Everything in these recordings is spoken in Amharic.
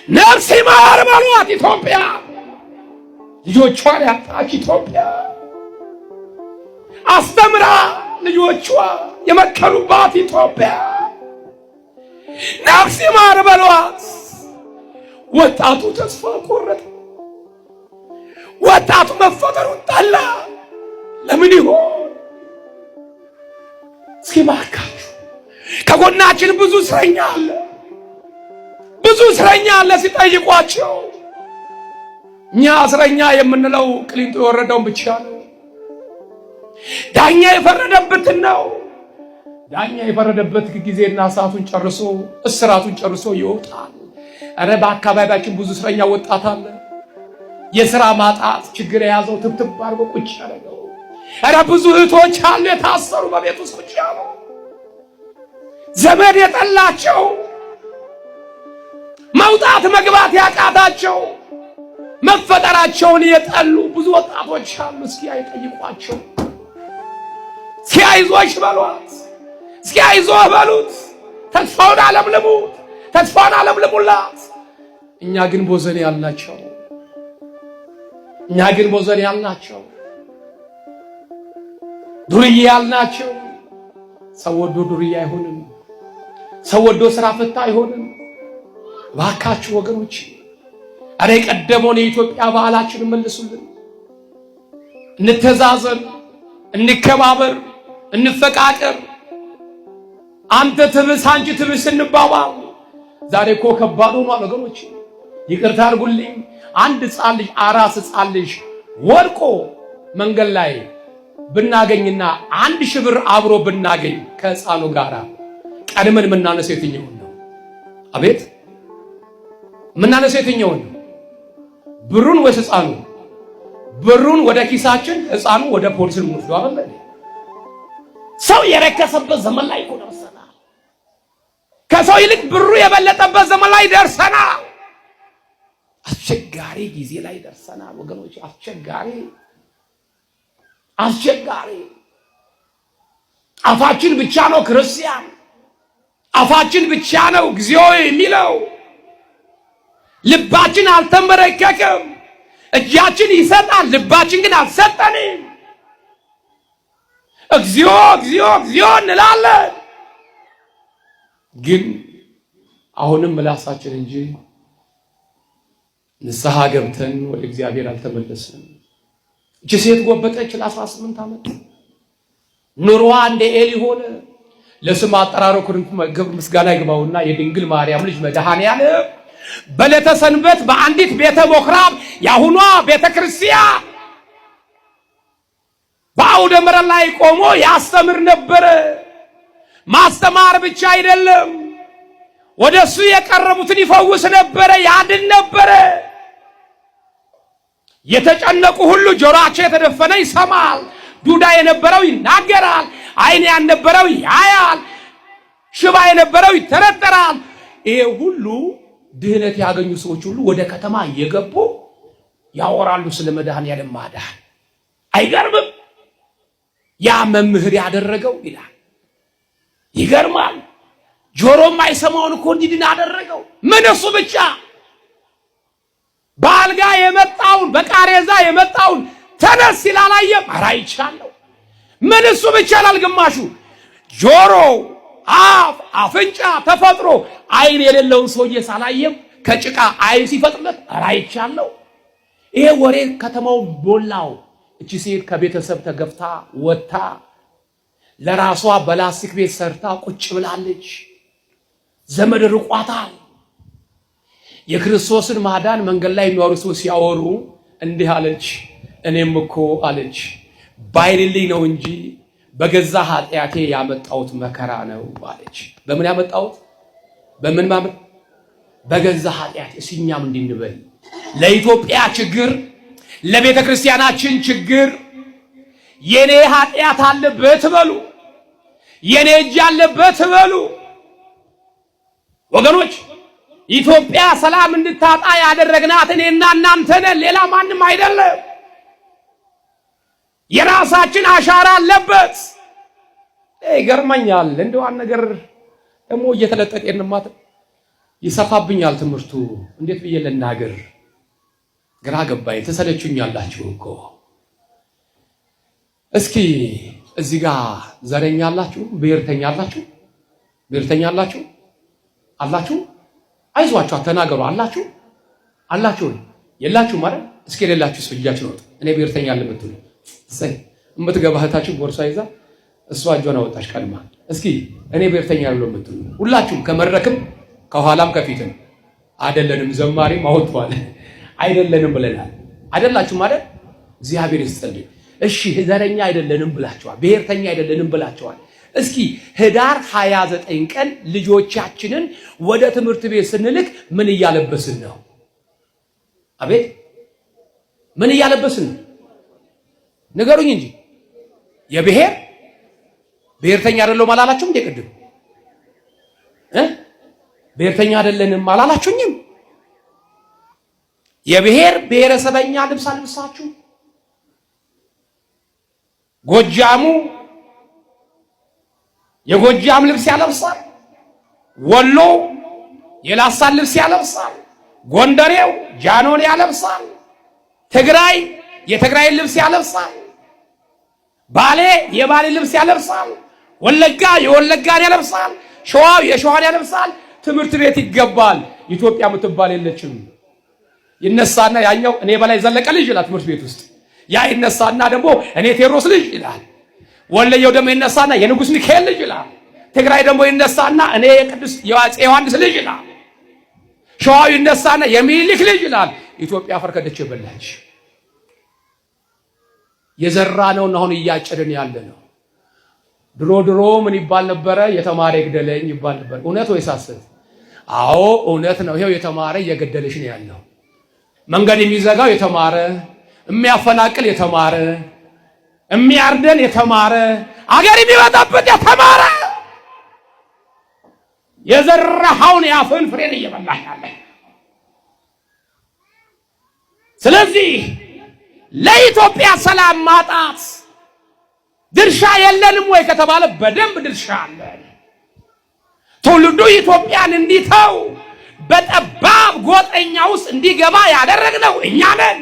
ነፍስ ይማር በሏት ኢትዮጵያ፣ ልጆቿን ያጣች ኢትዮጵያ፣ አስተምራ ልጆቿ የመከሉባት ኢትዮጵያ ነፍስ ይማር በሏት። ወጣቱ ተስፋ ቆረጠ። ወጣቱ መፈጠሩን ጠላ። ለምን ይሆን? እስኪ ባካችሁ ከጎናችን ብዙ እስረኛ አለ፣ ብዙ እስረኛ አለ። ሲጠይቋቸው እኛ እስረኛ የምንለው ቅሊንጦ የወረደውን ብቻ ነው። ዳኛ የፈረደበትን ነው። ዳኛ የፈረደበት ጊዜና ሰዓቱን ጨርሶ እስራቱን ጨርሶ ይወጣል። አረ በአካባቢያችን ብዙ እስረኛ ወጣት አለ። የሥራ ማጣት ችግር የያዘው ትብትብ አድርጎ ቁጭ ያለው። አረ ብዙ እህቶች አሉ የታሰሩ በቤት ውስጥ ቁጭ ያሉ፣ ዘመድ የጠላቸው፣ መውጣት መግባት ያቃታቸው፣ መፈጠራቸውን የጠሉ ብዙ ወጣቶች አሉ። እስኪ አይጠይቋቸው። እስኪ አይዞሽ በሏት። እስኪ አይዞህ በሉት። ተስፋውን አለምልሙት። ተስፋውን አለምልሙላት። እኛ ግን ቦዘኔ ያልናቸው፣ እኛ ግን ቦዘኔ ያልናቸው፣ ዱርዬ ያልናቸው። ሰው ወዶ ዱርዬ አይሆንም። ሰው ወዶ ስራ ፈታ አይሆንም። ባካችሁ ወገኖች፣ አረ የቀደመውን የኢትዮጵያ ባህላችን መልሱልን። እንተዛዘን፣ እንከባበር፣ እንፈቃቀር። አንተ ትብስ አንቺ ትብስ እንባባል። ዛሬ እኮ ከባድ ሆኗል ወገኖች። ይቅርታ አድርጉልኝ። አንድ ሕፃን ልጅ አራስ ሕፃን ልጅ ወድቆ መንገድ ላይ ብናገኝና 1000 ብር አብሮ ብናገኝ ከሕፃኑ ጋራ ቀድመን የምናነሳው የትኛውን ነው? አቤት የምናነሳው የትኛውን ነው? ብሩን ወይስ ሕፃኑ? ብሩን ወደ ኪሳችን፣ ሕፃኑ ወደ ፖሊስ እንወስደው አይደል? ሰው የረከሰበት ዘመን ላይ እኮ ደርሰናል። ከሰው ይልቅ ብሩ የበለጠበት ዘመን ላይ ደርሰናል። አስቸጋሪ ጊዜ ላይ ደርሰናል ወገኖች። አስቸጋሪ አፋችን ብቻ ነው ክርስቲያን፣ አፋችን ብቻ ነው እግዚኦ የሚለው። ልባችን አልተመረከከም። እጃችን ይሰጣል፣ ልባችን ግን አልሰጠንም። እግዚኦ እግዚኦ እግዚኦ እንላለን፣ ግን አሁንም ምላሳችን እንጂ ንስሐ ገብተን ወደ እግዚአብሔር አልተመለስንም። እቺ ሴት ጎበጠች ለ18 ዓመት። ኑሮዋ እንደ ኤሊ ሆነ። ለስም አጠራሩ ክብር ምስጋና ይግባውና የድንግል ማርያም ልጅ መድኃኔዓለም በዕለተ ሰንበት በአንዲት ቤተ ምኵራብ ያሁኗ ቤተ ክርስቲያን በአውደ ምሕረት ላይ ቆሞ ያስተምር ነበረ። ማስተማር ብቻ አይደለም፣ ወደሱ የቀረቡትን ይፈውስ ነበረ፣ ያድን ነበረ። የተጨነቁ ሁሉ ጆሮአቸው የተደፈነ ይሰማል፣ ዱዳ የነበረው ይናገራል፣ ዓይን ያልነበረው ያያል፣ ሽባ የነበረው ይተረተራል። ይሄ ሁሉ ድህነት ያገኙ ሰዎች ሁሉ ወደ ከተማ እየገቡ ያወራሉ ስለ መድኃኔዓለም ማዳን። አይገርምም? ያ መምህር ያደረገው ይላል። ይገርማል። ጆሮም አይሰማውን እኮ እንዲድን አደረገው። ምን እሱ ብቻ በአልጋ የመጣውን በቃሬዛ የመጣውን ተነስ ይላላየም አራይቻለሁ። ምን እሱ ብቻ ላልግማሹ ጆሮ፣ አፍ፣ አፍንጫ ተፈጥሮ ዓይን የሌለውን ሰውዬ ሳላየም ከጭቃ ዓይን ሲፈጥርለት አራይቻለሁ። ይሄ ወሬ ከተማው ሞላው። እቺ ሴት ከቤተሰብ ተገፍታ ወጣ ለራሷ በላስቲክ ቤት ሰርታ ቁጭ ብላለች። ዘመድ ርቋታል። የክርስቶስን ማዳን መንገድ ላይ የሚያወሩ ሰዎች ሲያወሩ እንዲህ አለች፣ እኔም እኮ አለች ባይልልኝ ነው እንጂ በገዛ ኃጢአቴ ያመጣሁት መከራ ነው አለች። በምን ያመጣሁት? በምን ማመን? በገዛ ኃጢአቴ። እኛም እንድንበል ለኢትዮጵያ ችግር፣ ለቤተ ክርስቲያናችን ችግር የኔ ኃጢአት አለበት በሉ፣ የኔ እጅ አለበት በሉ። ወገኖች ኢትዮጵያ ሰላም እንድታጣ ያደረግናት እኔና እናንተ ነን፣ ሌላ ማንም አይደለም። የራሳችን አሻራ አለበት። ይገርመኛል። እንደው አንድ ነገር ደግሞ እየተለጠጠን ማለት ይሰፋብኛል ትምህርቱ እንዴት ብዬ ልናገር ግራ ገባኝ። ተሰለቹኛላችሁ እኮ እስኪ እዚህ ጋር ዘረኛ አላችሁ ብሔርተኛ አላችሁ አላችሁ አይዟችሁ ተናገሩ አላችሁ የላችሁ ማለት እስኪ የሌላችሁ ሰውያችሁ ነው እኔ ብሔርተኛ አለምትሉ እሰይ እምትገባ እህታችሁ ቦርሳ ይዛ እሷ እጇን አወጣች ቀድማ እስኪ እኔ ብሔርተኛ አይደለም የምትሉ ሁላችሁም ከመድረክም ከኋላም ከፊትም አይደለንም ዘማሪም አወጥቷል አይደለንም ብለናል አይደላችሁ ማለት እግዚአብሔር ይስጥልኝ። እሺ ዘረኛ አይደለንም ብላችኋል ብሔርተኛ አይደለንም ብላችኋል። እስኪ ህዳር 29 ቀን ልጆቻችንን ወደ ትምህርት ቤት ስንልክ ምን እያለበስን ነው? አቤት ምን እያለበስን ነው? ንገሩኝ እንጂ ብሔርተኛ አይደለም አላላችሁም እንዴ? ቅድም ብሔርተኛ አይደለንም አላላችሁኝም? ብሔረሰበኛ ልብስ አልብሳችሁ ጎጃሙ የጎጃም ልብስ ያለብሳል፣ ወሎ የላሳን ልብስ ያለብሳል፣ ጎንደሬው ጃኖን ያለብሳል፣ ትግራይ የትግራይን ልብስ ያለብሳል፣ ባሌ የባሌ ልብስ ያለብሳል፣ ወለጋ የወለጋን ያለብሳል፣ ሸዋ የሸዋን ያለብሳል። ትምህርት ቤት ይገባል። ኢትዮጵያ የምትባል የለችም። ይነሳና ያኛው እኔ በላይ ዘለቀ ልጅ ይላል ትምህርት ቤት ውስጥ ያ ይነሳና ደግሞ እኔ ቴዎድሮስ ልጅ ይላል። ወለየው ደግሞ ይነሳና የንጉስ ሚካኤል ልጅ ይላል። ትግራይ ደግሞ ይነሳና እኔ የቅዱስ ዮሐንስ ልጅ ይላል። ሸዋው ይነሳና የሚኒሊክ ልጅ ይላል። ኢትዮጵያ አፈር ከደች በላች። የዘራነውን አሁን እያጨድን ያለ ነው። ድሮ ምን ይባል ነበረ? የተማረ ይግደለኝ ይባል ነበር። እውነት ወይስ ሐሰት? አዎ እውነት ነው። ይሄው የተማረ እየገደለሽ ነው ያለው። መንገድ የሚዘጋው የተማረ፣ የሚያፈናቅል የተማረ፣ የሚያርደን የተማረ፣ አገር የሚበጣብጥ የተማረ የዘራኸውን ያፍን ፍሬን እየበላህ ያለ። ስለዚህ ለኢትዮጵያ ሰላም ማጣት ድርሻ የለንም ወይ ከተባለ በደንብ ድርሻ አለን። ትውልዱ ኢትዮጵያን እንዲተው በጠባብ ጎጠኛ ውስጥ እንዲገባ ያደረግነው እኛ ነን።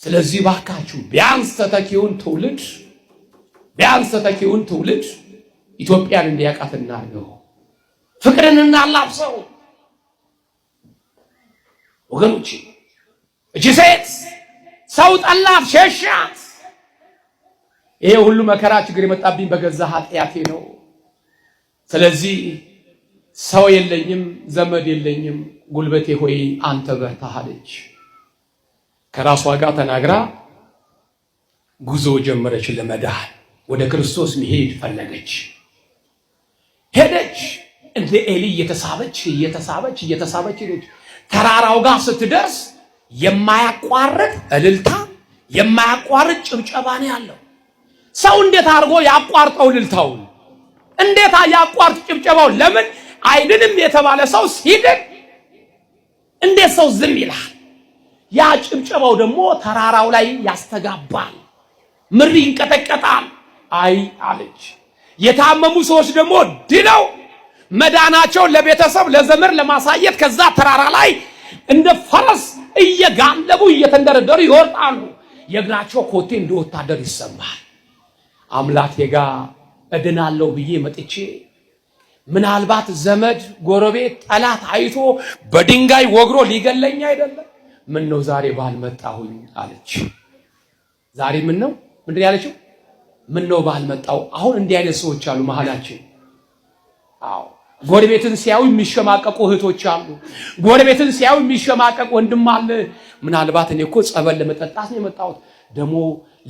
ስለዚህ ባካችሁ ቢያንስ ተተኪውን ትውልድ ኢትዮጵያን እንዲያውቃት እናድርገው። ፍቅርን እናላብሰው። ወገኖቼ እቺ ሴት ሰው ጠላት፣ ሸሻት። ይሄ ሁሉ መከራ ችግር የመጣብኝ በገዛ ኃጢአቴ ነው። ስለዚህ ሰው የለኝም፣ ዘመድ የለኝም፣ ጉልበቴ ሆይ አንተ በርታ አለች። ከራሷ ጋር ተናግራ ጉዞ ጀመረች። ለመዳን ወደ ክርስቶስ መሄድ ፈለገች። ሄደች። እንደ ኤሊ እየተሳበች ሄደች። ተራራው ጋር ስትደርስ የማያቋርጥ እልልታ፣ የማያቋርጥ ጭብጨባ ነው ያለው። ሰው እንዴት አድርጎ ያቋርጠው እልልታውን? እንዴት ያቋርጥ ጭብጨባው? ለምን አይድንም የተባለ ሰው ሲድን እንዴት ሰው ዝም ይላል? ያ ጭብጨባው ደግሞ ተራራው ላይ ያስተጋባል፣ ምድር ይንቀጠቀጣል። አይ አለች። የታመሙ ሰዎች ደግሞ ድነው መዳናቸው ለቤተሰብ ለዘመር ለማሳየት ከዛ ተራራ ላይ እንደ ፈረስ እየጋለቡ እየተንደረደሩ ይወርጣሉ። የእግራቸው ኮቴ እንደ ወታደር ይሰማል። አምላኬ ጋር እድናለሁ ብዬ መጥቼ ምናልባት ዘመድ ጎረቤት ጠላት አይቶ በድንጋይ ወግሮ ሊገለኝ አይደለም? ምን ነው ዛሬ ባልመጣሁኝ አለች። ዛሬ ምንድን ያለችው? ምን ነው ባልመጣው። አሁን እንዲህ አይነት ሰዎች አሉ መሃላችን። አዎ ጎረቤትን ሲያዩ የሚሸማቀቁ እህቶች አሉ። ጎረቤትን ሲያዩ የሚሸማቀቅ ወንድም አለ። ምናልባት እኔ እኮ ጸበል ለመጠጣት ነው የመጣሁት፣ ደግሞ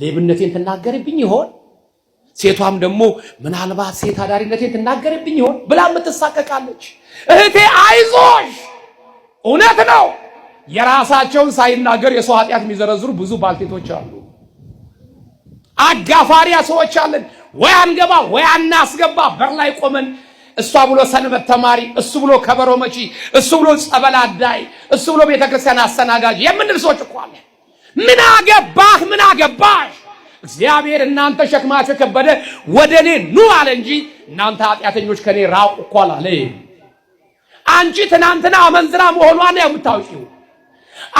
ሌብነቴን ትናገርብኝ ይሆን? ሴቷም ደግሞ ምናልባት ሴት አዳሪነቴን ትናገርብኝ ይሆን ብላ የምትሳቀቃለች። እህቴ አይዞሽ፣ እውነት ነው። የራሳቸውን ሳይናገር የሰው ኃጢአት የሚዘረዝሩ ብዙ ባልቴቶች አሉ። አጋፋሪያ ሰዎች አለን። ወይ አንገባ ወይ አናስገባ በር ላይ ቆመን እሷ ብሎ ሰንበት ተማሪ፣ እሱ ብሎ ከበሮ መቺ፣ እሱ ብሎ ጸበል አዳይ፣ እሱ ብሎ ቤተክርስቲያን አስተናጋጅ የምንል ሰዎች እኮ አለ። ምን አገባህ ምን አገባሽ? እግዚአብሔር እናንተ ሸክማችሁ የከበደ ወደኔ ኑ አለ እንጂ እናንተ ኃጢአተኞች ከኔ ራቁ እኮ አላለ። አንቺ ትናንትና አመንዝራ መሆኗን የምታውቂው፣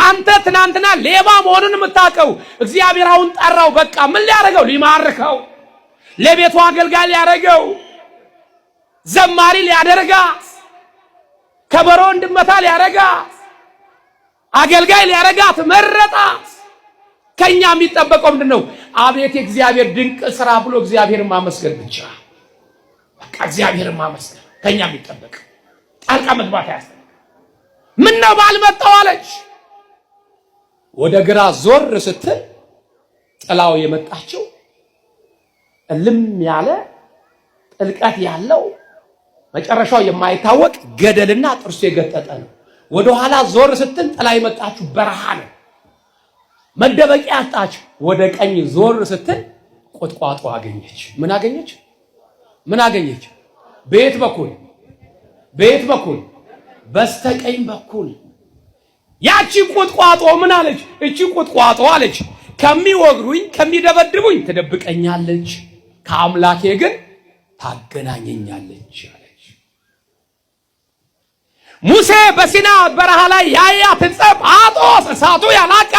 አንተ ትናንትና ሌባ መሆኑን የምታውቀው እግዚአብሔር አሁን ጠራው። በቃ ምን ሊያደርገው? ሊማርከው፣ ለቤቱ አገልጋይ ሊያደርገው፣ ዘማሪ ሊያደርጋት፣ ከበሮ እንድመታ ሊያደርጋት፣ አገልጋይ ሊያደርጋት መረጣት። ከኛ የሚጠበቀው ምንድነው? አቤት የእግዚአብሔር ድንቅ ስራ ብሎ እግዚአብሔርን ማመስገን ብቻ። በቃ እግዚአብሔርን ማመስገን ከኛ የሚጠበቅ፣ ጣልቃ መግባት ያስፈልጋል። ምን ነው ባልመጣው አለች። ወደ ግራ ዞር ስትል ጥላው የመጣችው እልም ያለ ጥልቀት ያለው መጨረሻው የማይታወቅ ገደልና ጥርሱ የገጠጠ ነው። ወደ ኋላ ዞር ስትል ጥላ የመጣችው በረሃ ነው። መደበቂያ አጣች። ወደ ቀኝ ዞር ስትል ቁጥቋጦ አገኘች። ምን አገኘች? ምን አገኘች? በየት በኩል? በየት በኩል? በስተቀኝ በኩል። ያቺ ቁጥቋጦ ምን አለች? እቺ ቁጥቋጦ አለች ከሚወግሩኝ ከሚደበድቡኝ ትደብቀኛለች፣ ከአምላኬ ግን ታገናኘኛለች አለች። ሙሴ በሲና በረሃ ላይ ያያትን ጸብ አጦስ እሳቱ ያላቀ